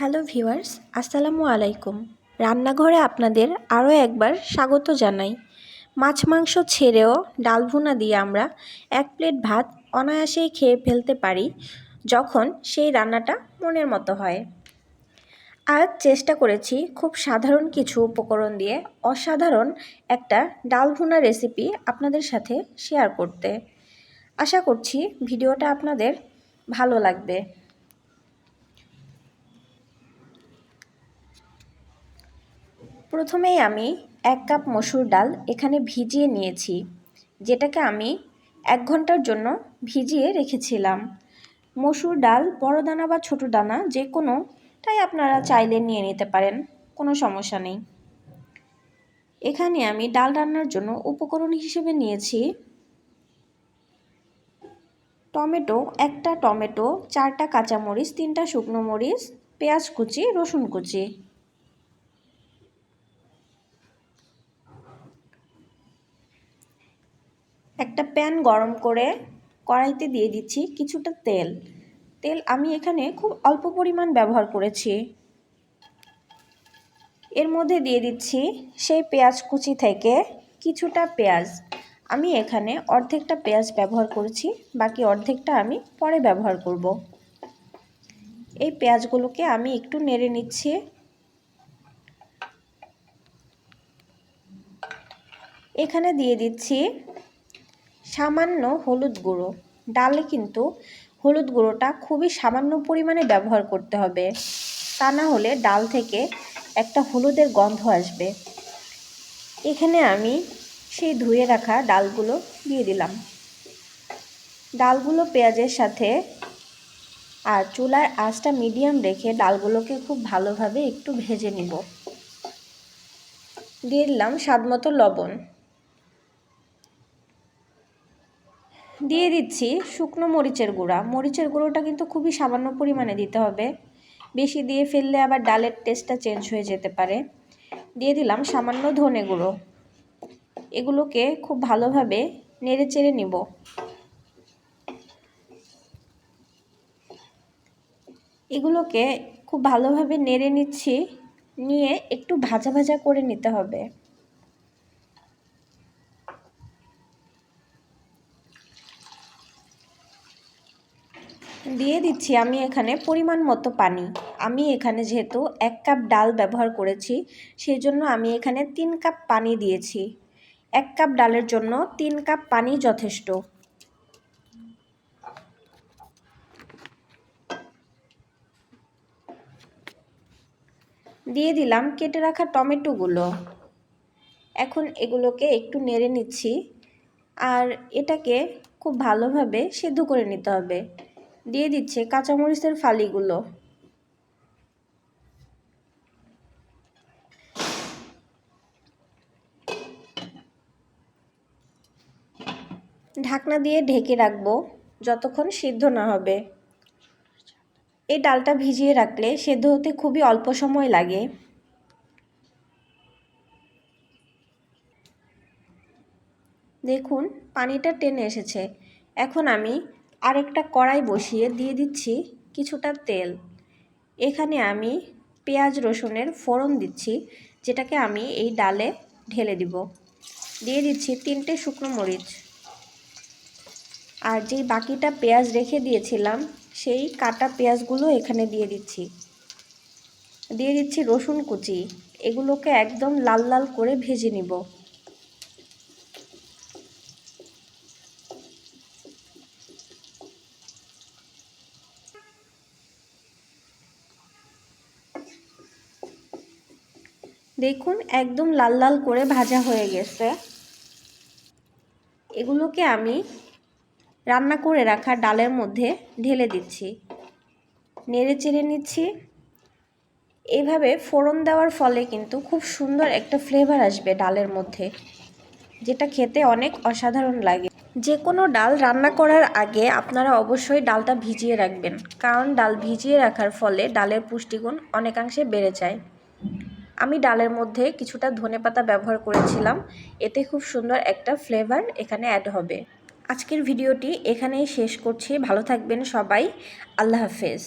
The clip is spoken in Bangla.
হ্যালো ভিউয়ার্স, আসসালামু আলাইকুম। রান্নাঘরে আপনাদের আরও একবার স্বাগত জানাই। মাছ মাংস ছেড়েও ডাল ভুনা দিয়ে আমরা এক প্লেট ভাত অনায়াসেই খেয়ে ফেলতে পারি যখন সেই রান্নাটা মনের মতো হয়। আজ চেষ্টা করেছি খুব সাধারণ কিছু উপকরণ দিয়ে অসাধারণ একটা ডাল ভুনা রেসিপি আপনাদের সাথে শেয়ার করতে। আশা করছি ভিডিওটা আপনাদের ভালো লাগবে। প্রথমেই আমি 1 কাপ মসুর ডাল এখানে ভিজিয়ে নিয়েছি, যেটাকে আমি 1 ঘন্টার জন্য ভিজিয়ে রেখেছিলাম। মসুর ডাল বড় দানা বা ছোট দানা যে কোনোটাই আপনারা চাইলে নিয়ে নিতে পারেন, কোনো সমস্যা নেই। এখানে আমি ডাল রান্নার জন্য উপকরণ হিসেবে নিয়েছি টমেটো, 1টা টমেটো, 4টা কাঁচামরিচ, 3টা শুকনো মরিচ, পেঁয়াজ কুচি, রসুন কুচি। একটা প্যান গরম করে কড়াইতে দিয়ে দিচ্ছি কিছুটা তেল। আমি এখানে খুব অল্প পরিমাণ ব্যবহার করেছি। এর মধ্যে দিয়ে দিচ্ছি সেই পেঁয়াজ কুচি থেকে কিছুটা পেঁয়াজ। আমি এখানে অর্ধেকটা পেঁয়াজ ব্যবহার করেছি, বাকি অর্ধেকটা আমি পরে ব্যবহার করব। এই পেঁয়াজগুলোকে আমি একটু নেড়ে নিচ্ছি। এখানে দিয়ে দিচ্ছি সামান্য হলুদ গুঁড়ো। ডালে কিন্তু হলুদ গুঁড়োটা খুবই সামান্য পরিমাণে ব্যবহার করতে হবে, তা না হলে ডাল থেকে একটা হলুদের গন্ধ আসবে। এখানে আমি সেই ধুয়ে রাখা ডালগুলো দিয়ে দিলাম। ডালগুলো পেঁয়াজের সাথে আর চুলার আঁচটা মিডিয়াম রেখে ডালগুলোকে খুব ভালোভাবে একটু ভেজে নিব। দিয়ে দিলাম স্বাদমতো লবণ। দিয়ে দিচ্ছি শুকনো মরিচের গুঁড়া। মরিচের গুঁড়োটা কিন্তু খুবই সামান্য পরিমাণে দিতে হবে, বেশি দিয়ে ফেললে আবার ডালের টেস্টটা চেঞ্জ হয়ে যেতে পারে। দিয়ে দিলাম সামান্য ধনে গুঁড়ো। এগুলোকে খুব ভালোভাবে নেড়ে চেড়ে নিব। এগুলোকে খুব ভালোভাবে নেড়ে নিচ্ছি, নিয়ে একটু ভাজা ভাজা করে নিতে হবে। দিয়ে দিচ্ছি আমি এখানে পরিমাণ মতো পানি। আমি এখানে যেহেতু 1 কাপ ডাল ব্যবহার করেছি, সেই জন্য আমি এখানে 3 কাপ পানি দিয়েছি। 1 কাপ ডালের জন্য 3 কাপ পানি যথেষ্ট। দিয়ে দিলাম কেটে রাখা টমেটোগুলো। এখন এগুলোকে একটু নেড়ে নিচ্ছি, আর এটাকে খুব ভালোভাবে সেদ্ধ করে নিতে হবে। দিয়ে দিচ্ছে কাঁচামরিচের ফালিগুলো। ঢাকনা দিয়ে ঢেকে রাখবো যতক্ষণ সিদ্ধ না হবে। এই ডালটা ভিজিয়ে রাখলে সেদ্ধ হতে খুবই অল্প সময় লাগে। দেখুন পানিটা টেনে এসেছে। এখন আমি আরেকটা কড়াই বসিয়ে দিয়ে দিচ্ছি কিছুটা তেল। এখানে আমি পেঁয়াজ রসুনের ফোড়ন দিচ্ছি, যেটাকে আমি এই ডালে ঢেলে দিব। দিয়ে দিচ্ছি 3টে শুকনো মরিচ, আর যেই বাকিটা পেঁয়াজ রেখে দিয়েছিলাম সেই কাটা পেঁয়াজগুলো এখানে দিয়ে দিচ্ছি। দিয়ে দিচ্ছি রসুন কুচি। এগুলোকে একদম লাল লাল করে ভেজে নিব। দেখুন একদম লাল লাল করে ভাজা হয়ে গেছে। এগুলোকে আমি রান্না করে রাখা ডালের মধ্যে ঢেলে দিচ্ছি, নেড়ে চেড়ে নিচ্ছি। এইভাবে ফোড়ন দেওয়ার ফলে কিন্তু খুব সুন্দর একটা ফ্লেভার আসবে ডালের মধ্যে, যেটা খেতে অনেক অসাধারণ লাগে। যে কোনো ডাল রান্না করার আগে আপনারা অবশ্যই ডালটা ভিজিয়ে রাখবেন, কারণ ডাল ভিজিয়ে রাখার ফলে ডালের পুষ্টিগুণ অনেকাংশে বেড়ে যায়। আমি ডালের মধ্যে কিছুটা ধনেপাতা ব্যবহার করেছিলাম, এতে খুব সুন্দর একটা ফ্লেভার এখানে অ্যাড হবে। আজকের ভিডিওটি এখানেই শেষ করছি। ভালো থাকবেন সবাই। আল্লাহ হাফেজ।